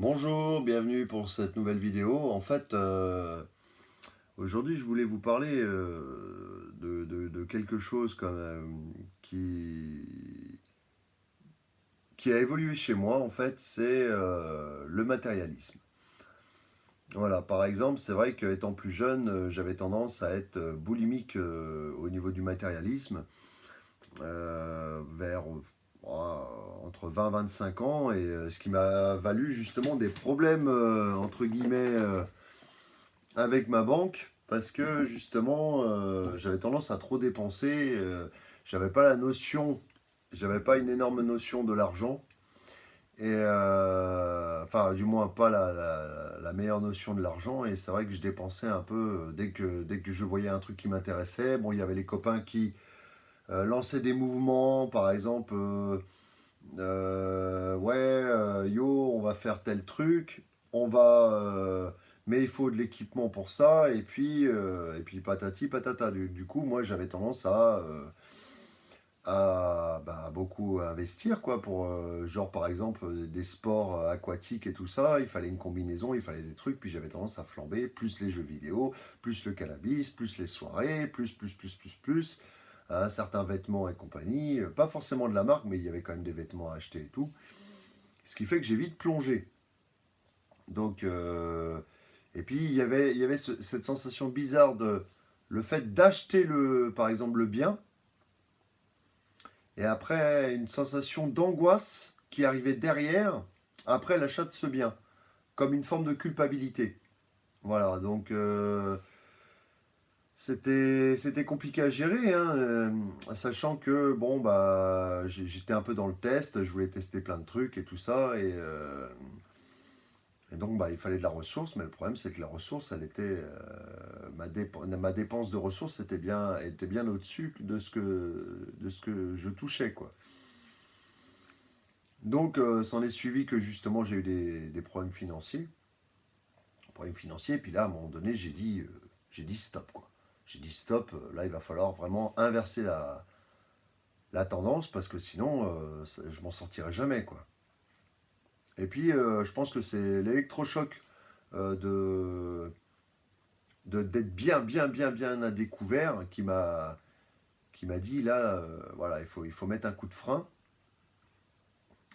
Bonjour, bienvenue pour cette nouvelle vidéo. En fait, aujourd'hui, je voulais vous parler de quelque chose quand même qui a évolué chez moi. En fait, c'est le matérialisme. Voilà, par exemple, c'est vrai qu'étant plus jeune, j'avais tendance à être boulimique au niveau du matérialisme vers entre 20 et 25 ans, et ce qui m'a valu justement des problèmes, entre guillemets, avec ma banque, parce que justement, j'avais tendance à trop dépenser. J'avais pas la notion, j'avais pas une énorme notion de l'argent. Et enfin, du moins, pas la meilleure notion de l'argent. Et c'est vrai que je dépensais un peu dès que je voyais un truc qui m'intéressait. Bon, il y avait les copains qui lançaient des mouvements, par exemple, ouais, yo, on va faire tel truc, on va, mais il faut de l'équipement pour ça, et puis patati patata. Du coup, moi, j'avais tendance à beaucoup investir, quoi, pour, genre, par exemple, des sports aquatiques et tout ça. Il fallait une combinaison, il fallait des trucs, puis j'avais tendance à flamber, plus les jeux vidéo, plus le cannabis, plus les soirées, plus, hein, certains vêtements et compagnie. Pas forcément de la marque, mais il y avait quand même des vêtements à acheter et tout. Ce qui fait que j'ai vite plongé. Donc, et puis il y avait cette sensation bizarre de le fait d'acheter par exemple le bien, et après une sensation d'angoisse qui arrivait derrière après l'achat de ce bien, comme une forme de culpabilité. Voilà, donc c'était compliqué à gérer, hein, sachant que bon bah j'étais un peu dans le test, je voulais tester plein de trucs et tout ça, et donc, bah, il fallait de la ressource, mais le problème, c'est que la ressource, elle était. Ma dépense de ressources était bien au-dessus de ce que je touchais, quoi. Donc, s'en est suivi que justement, j'ai eu des problèmes financiers. Problèmes financiers, puis là, à un moment donné, j'ai dit stop, quoi. J'ai dit stop, là, il va falloir vraiment inverser la tendance, parce que sinon, je m'en sortirai jamais, quoi. Et puis, je pense que c'est l'électrochoc d'être bien, bien, bien, bien à découvert qui m'a dit là, voilà, il faut mettre un coup de frein.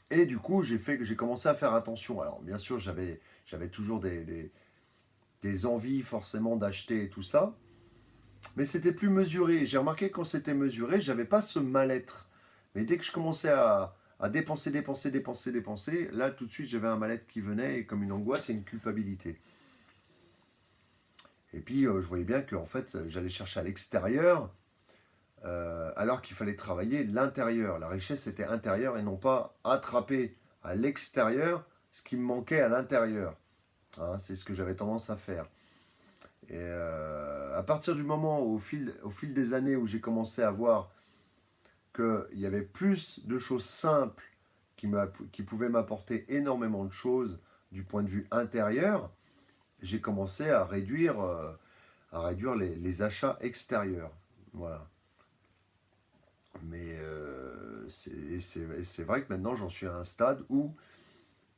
Et du coup, j'ai commencé à faire attention. Alors, bien sûr, j'avais toujours des envies forcément d'acheter et tout ça, mais c'était plus mesuré. J'ai remarqué que quand c'était mesuré, j'avais pas ce mal-être. Mais dès que je commençais à dépenser, dépenser, dépenser, dépenser, là, tout de suite, j'avais un mal-être qui venait, et comme une angoisse et une culpabilité. Et puis, je voyais bien que en fait, j'allais chercher à l'extérieur, alors qu'il fallait travailler l'intérieur. La richesse était intérieure et non pas attraper à l'extérieur ce qui me manquait à l'intérieur. Hein, c'est ce que j'avais tendance à faire. Et à partir du moment où, au fil des années, où j'ai commencé à voir qu'il y avait plus de choses simples qui pouvaient m'apporter énormément de choses du point de vue intérieur, j'ai commencé à réduire les achats extérieurs. Voilà. Mais c'est vrai que maintenant j'en suis à un stade où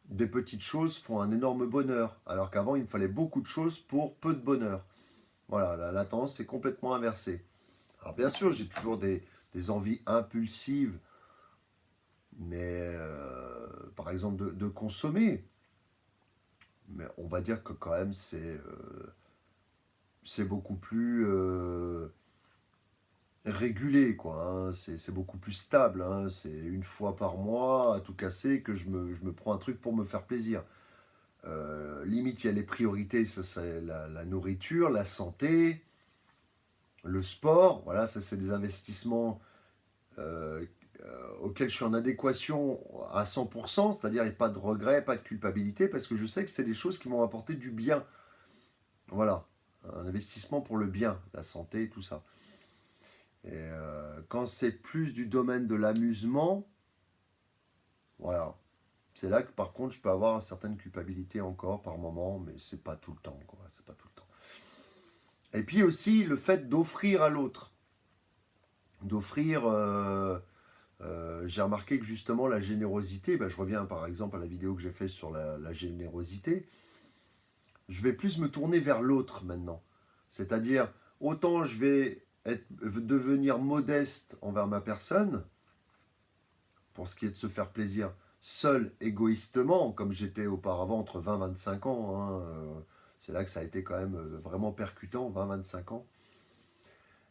des petites choses font un énorme bonheur, alors qu'avant il me fallait beaucoup de choses pour peu de bonheur. Voilà, la tendance c'est complètement inversée. Alors bien sûr j'ai toujours des envies impulsives, mais par exemple de consommer, mais on va dire que quand même c'est beaucoup plus régulé, quoi, hein. C'est beaucoup plus stable, hein. C'est une fois par mois, à tout casser, que je me prends un truc pour me faire plaisir. Limite, il y a les priorités, ça c'est la nourriture, la santé, le sport. Voilà, ça c'est des investissements euh, auxquels je suis en adéquation à 100%, c'est-à-dire il n'y a pas de regret, pas de culpabilité, parce que je sais que c'est des choses qui vont m'apporter du bien. Voilà, un investissement pour le bien, la santé, tout ça. Et quand c'est plus du domaine de l'amusement, voilà. C'est là que par contre je peux avoir une certaine culpabilité encore par moment, mais c'est pas tout le temps, quoi. C'est pas tout le temps. Et puis aussi le fait d'offrir à l'autre. D'offrir j'ai remarqué que justement la générosité, je reviens par exemple à la vidéo que j'ai faite sur la générosité, je vais plus me tourner vers l'autre maintenant. C'est-à-dire, autant je vais devenir modeste envers ma personne, pour ce qui est de se faire plaisir seul, égoïstement, comme j'étais auparavant entre 20 et 25 ans. Hein, c'est là que ça a été quand même vraiment percutant, 20-25 ans.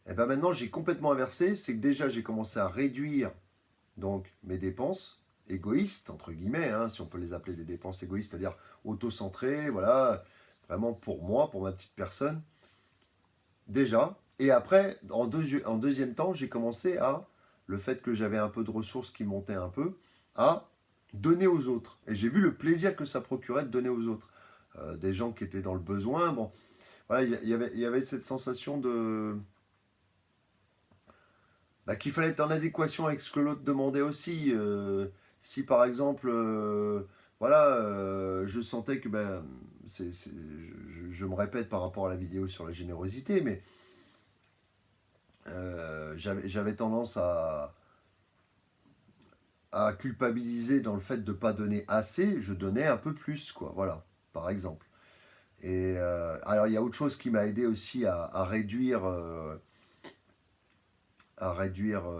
Et bien maintenant, j'ai complètement inversé. C'est que déjà, j'ai commencé à réduire donc mes dépenses égoïstes, entre guillemets, hein, si on peut les appeler des dépenses égoïstes, c'est-à-dire auto-centrées, voilà, vraiment pour moi, pour ma petite personne, déjà. Et après, en deuxième temps, j'ai commencé à, le fait que j'avais un peu de ressources qui montaient un peu, à donner aux autres. Et j'ai vu le plaisir que ça procurait de donner aux autres. Des gens qui étaient dans le besoin, bon, voilà, il y avait cette sensation de... qu'il fallait être en adéquation avec ce que l'autre demandait aussi. Si par exemple, voilà, je sentais que, je me répète par rapport à la vidéo sur la générosité, mais j'avais tendance à culpabiliser dans le fait de ne pas donner assez, je donnais un peu plus, quoi, voilà, par exemple. Et alors, il y a autre chose qui m'a aidé aussi à réduire,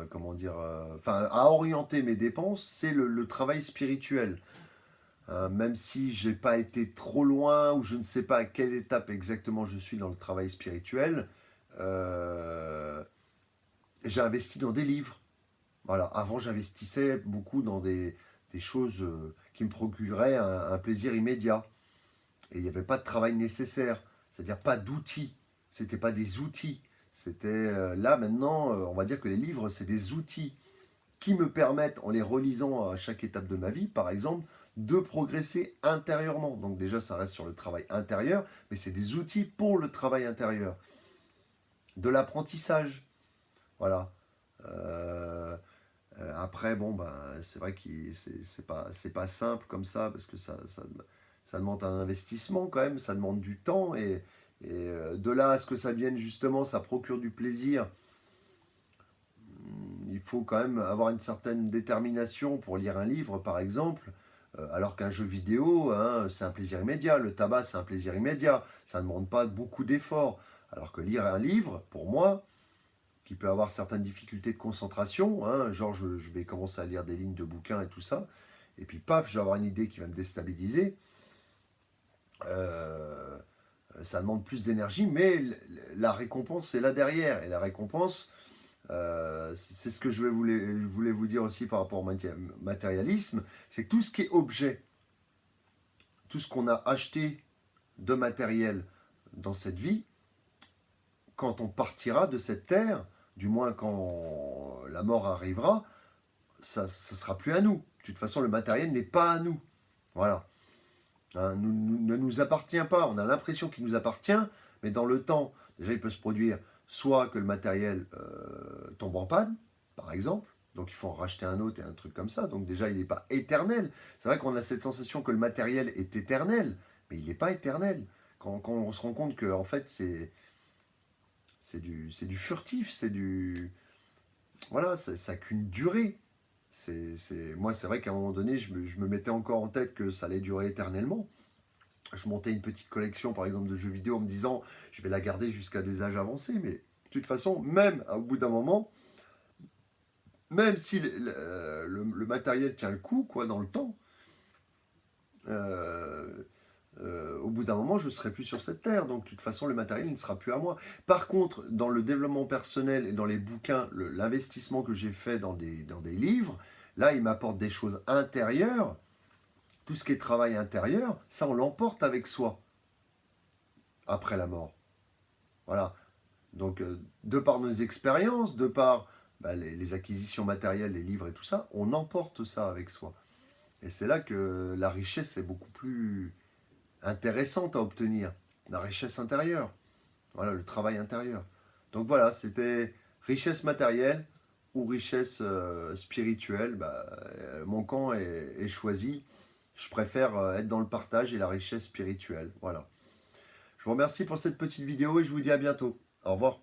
comment dire, enfin, à orienter mes dépenses, c'est le travail spirituel. Même si j'ai pas été trop loin, ou je ne sais pas à quelle étape exactement je suis dans le travail spirituel, euh, j'ai investi dans des livres. Voilà. Avant, j'investissais beaucoup dans des choses qui me procuraient un plaisir immédiat. Et il n'y avait pas de travail nécessaire. C'est-à-dire pas d'outils. C'était pas des outils. C'était là maintenant, on va dire que les livres, c'est des outils qui me permettent, en les relisant à chaque étape de ma vie, par exemple, de progresser intérieurement. Donc déjà, ça reste sur le travail intérieur, mais c'est des outils pour le travail intérieur. De l'apprentissage. Voilà. Euh, Après, bon, c'est vrai que c'est pas simple comme ça, parce que ça demande un investissement quand même, ça demande du temps, et de là à ce que ça vienne justement, ça procure du plaisir, il faut quand même avoir une certaine détermination pour lire un livre, par exemple, alors qu'un jeu vidéo, hein, c'est un plaisir immédiat, le tabac, c'est un plaisir immédiat, ça ne demande pas beaucoup d'efforts, alors que lire un livre, pour moi, qui peut avoir certaines difficultés de concentration, hein, genre je vais commencer à lire des lignes de bouquins et tout ça, et puis paf, je vais avoir une idée qui va me déstabiliser. Euh, Ça demande plus d'énergie, mais la récompense est là derrière. Et la récompense, c'est ce que je voulais vous dire aussi par rapport au matérialisme, c'est que tout ce qui est objet, tout ce qu'on a acheté de matériel dans cette vie, quand on partira de cette terre, du moins quand la mort arrivera, ça ne sera plus à nous. De toute façon, le matériel n'est pas à nous. Voilà. Hein, ne nous appartient pas. On a l'impression qu'il nous appartient, mais dans le temps, déjà, il peut se produire soit que le matériel tombe en panne, par exemple, donc il faut en racheter un autre et un truc comme ça. Donc déjà, il n'est pas éternel. C'est vrai qu'on a cette sensation que le matériel est éternel, mais il n'est pas éternel. Quand on se rend compte que, en fait, c'est du furtif, c'est du... Voilà, ça n'a qu'une durée. Moi, c'est vrai qu'à un moment donné, je me mettais encore en tête que ça allait durer éternellement. Je montais une petite collection, par exemple, de jeux vidéo en me disant, je vais la garder jusqu'à des âges avancés. Mais de toute façon, même au bout d'un moment, même si le matériel tient le coup, quoi, dans le temps, euh, au bout d'un moment, je ne serai plus sur cette terre. Donc, de toute façon, le matériel ne sera plus à moi. Par contre, dans le développement personnel et dans les bouquins, l'investissement que j'ai fait dans des livres, là, il m'apporte des choses intérieures. Tout ce qui est travail intérieur, ça, on l'emporte avec soi après la mort. Voilà. Donc, de par nos expériences, de par les acquisitions matérielles, les livres et tout ça, on emporte ça avec soi. Et c'est là que la richesse est beaucoup plus intéressante à obtenir. La richesse intérieure. Voilà, le travail intérieur. Donc voilà, c'était richesse matérielle ou richesse spirituelle. Mon camp est choisi. Je préfère être dans le partage et la richesse spirituelle. Voilà. Je vous remercie pour cette petite vidéo et je vous dis à bientôt. Au revoir.